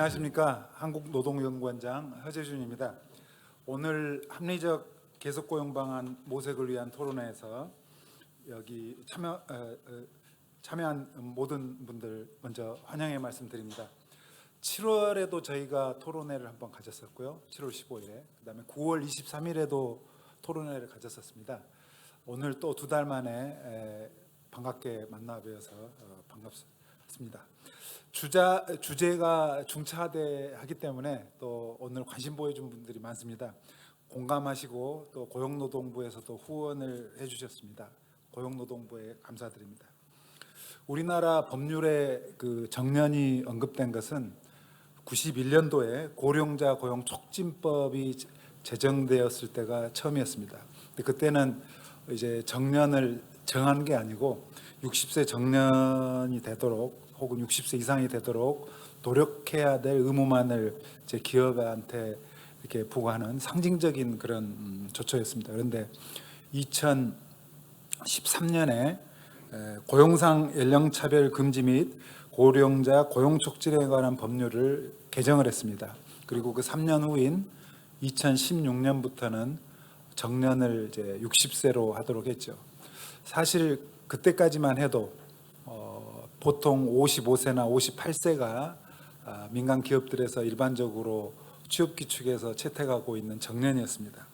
안녕하십니까. 한국노동연구원장 허재준입니다. 오늘 합리적 계속고용 방안 모색을 위한 토론회에서 여기 참여한 모든 분들 먼저 환영의 말씀드립니다. 7월에도 저희가 토론회를 한번 가졌었고요. 7월 15일에 그다음에 9월 23일에도 토론회를 가졌었습니다. 오늘 또 2달 만에 반갑게 만나 뵈어서 반갑습니다. 주제가 중차대하기 때문에 또 오늘 관심 보여준 분들이 많습니다. 공감하시고 또 고용노동부에서도 후원을 해주셨습니다. 고용노동부에 감사드립니다. 우리나라 법률에 그 정년이 언급된 것은 91년도에 고령자 고용 촉진법이 제정되었을 때가 처음이었습니다. 근데 그때는 이제 정년을 정한 게 아니고 60세 정년이 되도록 혹은 60세 이상이 되도록 노력해야 될 의무만을 이제 기업한테 이렇게 부과하는 상징적인 그런 조처였습니다. 그런데 2013년에 고용상 연령차별 금지 및 고령자 고용 촉진에 관한 법률을 개정을 했습니다. 그리고 그 3년 후인 2016년부터는 정년을 이제 60세로 하도록 했죠. 사실 그때까지만 해도 보통 55세나 58세가 민간 기업들에서 일반적으로 취업기축에서 채택하고 있는 정년이었습니다.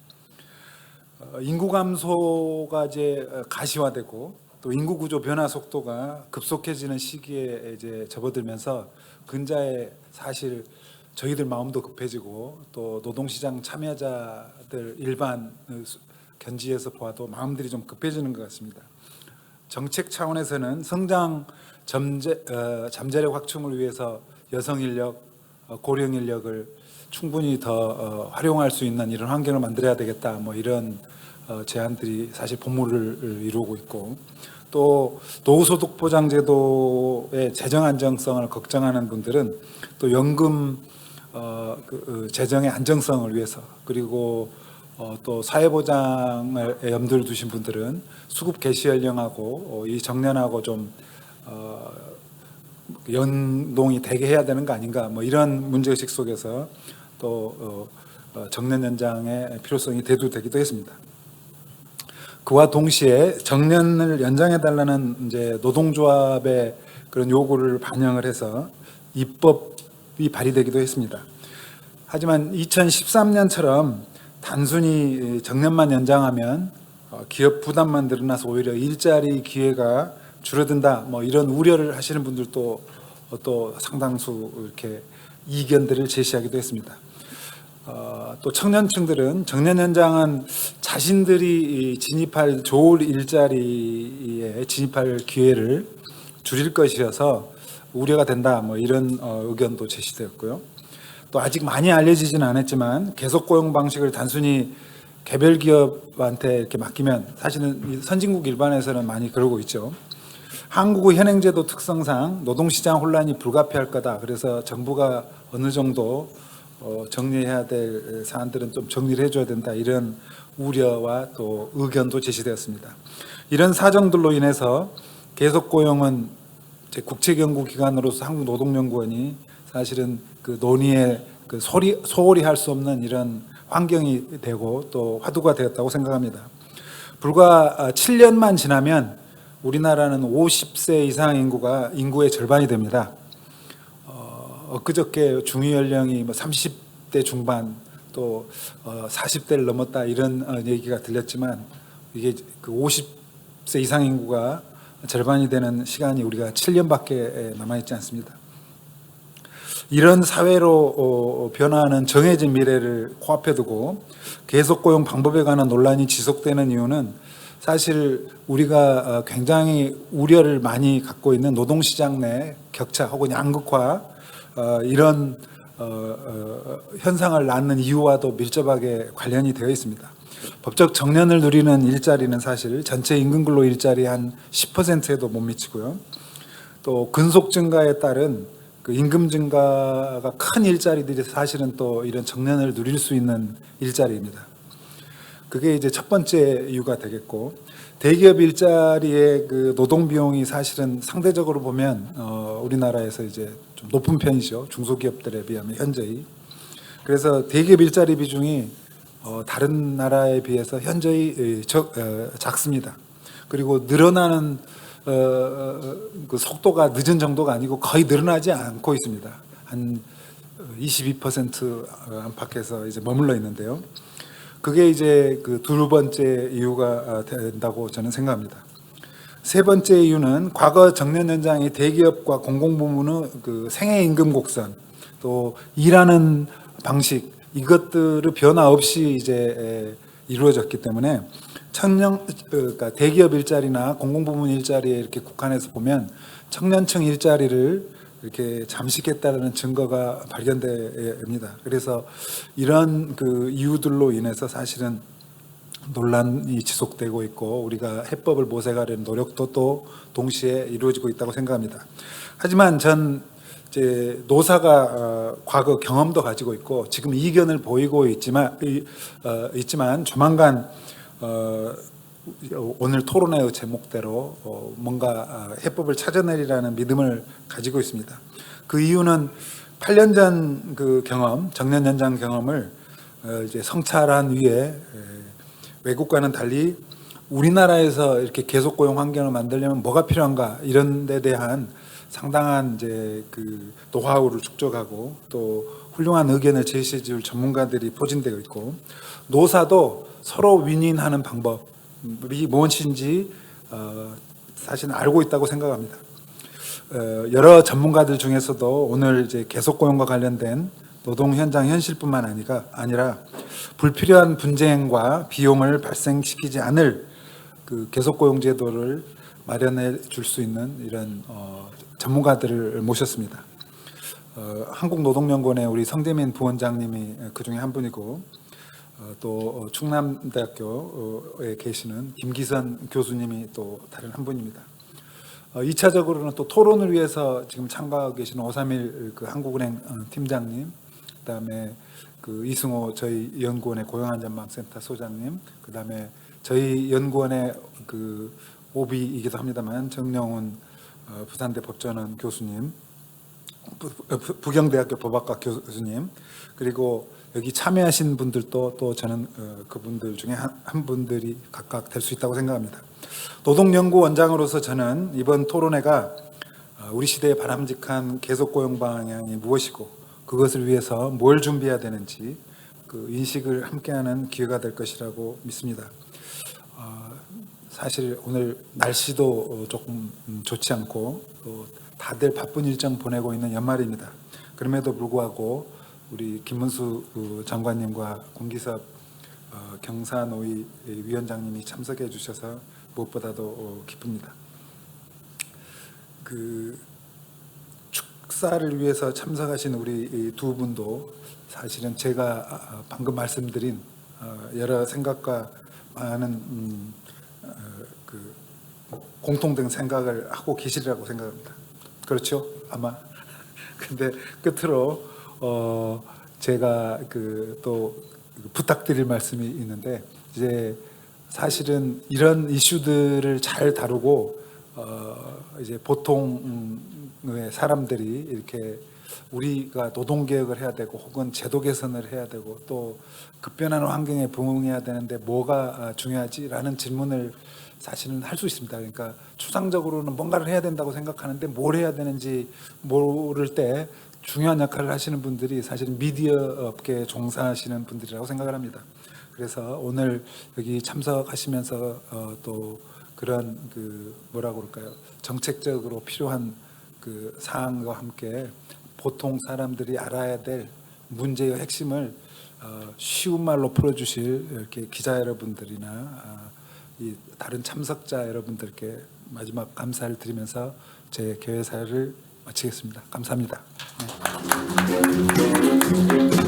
인구 감소가 이제 가시화되고 또 인구 구조 변화 속도가 급속해지는 시기에 이제 접어들면서 근자에 사실 저희들 마음도 급해지고 또 노동시장 참여자들 일반 견지에서 보아도 마음들이 좀 급해지는 것 같습니다. 정책 차원에서는 성장 잠재력 확충을 위해서 여성 인력, 고령 인력을 충분히 더 활용할 수 있는 이런 환경을 만들어야 되겠다. 뭐 이런 제안들이 사실 본물을 이루고 있고, 또 노후소득 보장제도의 재정 안정성을 걱정하는 분들은 또 연금 재정의 안정성을 위해서, 그리고 또 사회보장을 염두를 두신 분들은 수급 개시 연령하고 이 정년하고 좀 연동이 되게 해야 되는 거 아닌가, 뭐 이런 문제의식 속에서 또 정년 연장의 필요성이 대두되기도 했습니다. 그와 동시에 정년을 연장해 달라는 이제 노동조합의 그런 요구를 반영을 해서 입법이 발의되기도 했습니다. 하지만 2013년처럼 단순히 정년만 연장하면 기업 부담만 늘어나서 오히려 일자리 기회가 줄어든다, 뭐 이런 우려를 하시는 분들도 또 상당수 이렇게 이견들을 제시하기도 했습니다. 또 청년층들은 정년 연장은 자신들이 진입할 좋을 일자리에 진입할 기회를 줄일 것이어서 우려가 된다, 뭐 이런 의견도 제시되었고요. 또 아직 많이 알려지지는 않았지만 계속 고용 방식을 단순히 개별 기업한테 이렇게 맡기면 사실은 선진국 일반에서는 많이 그러고 있죠. 한국의 현행제도 특성상 노동시장 혼란이 불가피할 거다. 그래서 정부가 어느 정도 정리해야 될 사안들은 좀 정리를 해줘야 된다. 이런 우려와 또 의견도 제시되었습니다. 이런 사정들로 인해서 계속고용은 국책연구기관으로서 한국노동연구원이 사실은 그 논의에 소홀히 할 수 없는 이런 환경이 되고 또 화두가 되었다고 생각합니다. 불과 7년만 지나면 우리나라는 50세 이상 인구의 절반이 됩니다. 엊그저께 중위 연령이 30대 중반 또 40대를 넘었다 이런 얘기가 들렸지만, 이게 그 50세 이상 인구가 절반이 되는 시간이 우리가 7년밖에 남아있지 않습니다. 이런 사회로 변화하는 정해진 미래를 코앞에 두고 계속고용 방법에 관한 논란이 지속되는 이유는 사실 우리가 굉장히 우려를 많이 갖고 있는 노동시장 내 격차 혹은 양극화, 이런 현상을 낳는 이유와도 밀접하게 관련이 되어 있습니다. 법적 정년을 누리는 일자리는 사실 전체 임금근로 일자리 한 10%에도 못 미치고요. 또 근속 증가에 따른 그 임금 증가가 큰 일자리들이 사실은 또 이런 정년을 누릴 수 있는 일자리입니다. 그게 이제 첫 번째 이유가 되겠고, 대기업 일자리의 그 노동 비용이 사실은 상대적으로 보면 우리나라에서 이제 좀 높은 편이죠. 중소기업들에 비하면 현저히. 그래서 대기업 일자리 비중이 다른 나라에 비해서 현저히 작습니다. 그리고 늘어나는 그 속도가 늦은 정도가 아니고 거의 늘어나지 않고 있습니다. 한 22% 안팎에서 이제 머물러 있는데요. 그게 이제 그 두 번째 이유가 된다고 저는 생각합니다. 세 번째 이유는 과거 정년 연장이 대기업과 공공부문의 그 생애 임금 곡선, 또 일하는 방식, 이것들의 변화 없이 이제 이루어졌기 때문에 그러니까 대기업 일자리나 공공부문 일자리에 이렇게 국한해서 보면 청년층 일자리를 이렇게 잠식했다는 증거가 발견됩니다. 그래서 이런 그 이유들로 인해서 사실은 논란이 지속되고 있고, 우리가 해법을 모색하려는 노력도 또 동시에 이루어지고 있다고 생각합니다. 하지만 전 이제 노사가 과거 경험도 가지고 있고 지금 이견을 보이고 있지만 조만간 오늘 토론회의 제목대로 뭔가 해법을 찾아내리라는 믿음을 가지고 있습니다. 그 이유는 8년 전 그 경험, 정년 연장 경험을 이제 성찰한 위에 외국과는 달리 우리나라에서 이렇게 계속 고용 환경을 만들려면 뭐가 필요한가, 이런 데 대한 상당한 이제 그 노하우를 축적하고 또 훌륭한 의견을 제시해 줄 전문가들이 포진되어 있고, 노사도 서로 윈윈하는 방법이 무엇인지 사실은 알고 있다고 생각합니다. 여러 전문가들 중에서도 오늘 이제 계속 고용과 관련된 노동 현장 현실뿐만 아니라 불필요한 분쟁과 비용을 발생시키지 않을 그 계속 고용 제도를 마련해 줄 수 있는 이런 전문가들을 모셨습니다. 한국노동연구원의 우리 성대민 부원장님이 그 중에 한 분이고, 또 충남대학교에 계시는 김기선 교수님이 또 다른 한 분입니다. 2차적으로는 또 토론을 위해서 지금 참가하고 계시는 531 그 한국은행 팀장님, 그다음에 그 이승호 저희 연구원의 고용안전망센터 소장님, 그다음에 저희 연구원의 그 오비이기도 합니다만 정영훈 부산대 법전원 교수님, 부경대학교 법학과 교수님, 그리고 여기 참여하신 분들도 또 저는 그분들 중에 한 분들이 각각 될 수 있다고 생각합니다. 노동연구원장으로서 저는 이번 토론회가 우리 시대의 바람직한 계속고용 방향이 무엇이고 그것을 위해서 뭘 준비해야 되는지 그 인식을 함께하는 기회가 될 것이라고 믿습니다. 사실 오늘 날씨도 조금 좋지 않고 또 다들 바쁜 일정 보내고 있는 연말입니다. 그럼에도 불구하고 우리 김문수 장관님과 공기섭 경사노위 위원장님이 참석해 주셔서 무엇보다도 기쁩니다. 그 축사를 위해서 참석하신 우리 두 분도 사실은 제가 방금 말씀드린 여러 생각과 많은 그 공통된 생각을 하고 계시리라고 생각합니다. 그렇죠? 아마. 근데 끝으로 제가 그 또 부탁드릴 말씀이 있는데, 이제 사실은 이런 이슈들을 잘 다루고 이제 보통의 사람들이 이렇게 우리가 노동 개혁을 해야 되고 혹은 제도 개선을 해야 되고 또 급변하는 환경에 부응해야 되는데 뭐가 중요하지라는 질문을 사실은 할 수 있습니다. 그러니까 추상적으로는 뭔가를 해야 된다고 생각하는데 뭘 해야 되는지 모를 때 중요한 역할을 하시는 분들이 사실은 미디어 업계에 종사하시는 분들이라고 생각을 합니다. 그래서 오늘 여기 참석하시면서 또 그런 그 뭐라고 그럴까요? 정책적으로 필요한 그 사항과 함께 보통 사람들이 알아야 될 문제의 핵심을 쉬운 말로 풀어주실 이렇게 기자 여러분들이나 이 다른 참석자 여러분들께 마지막 감사를 드리면서 제 개회사를 마치겠습니다. 감사합니다. 네.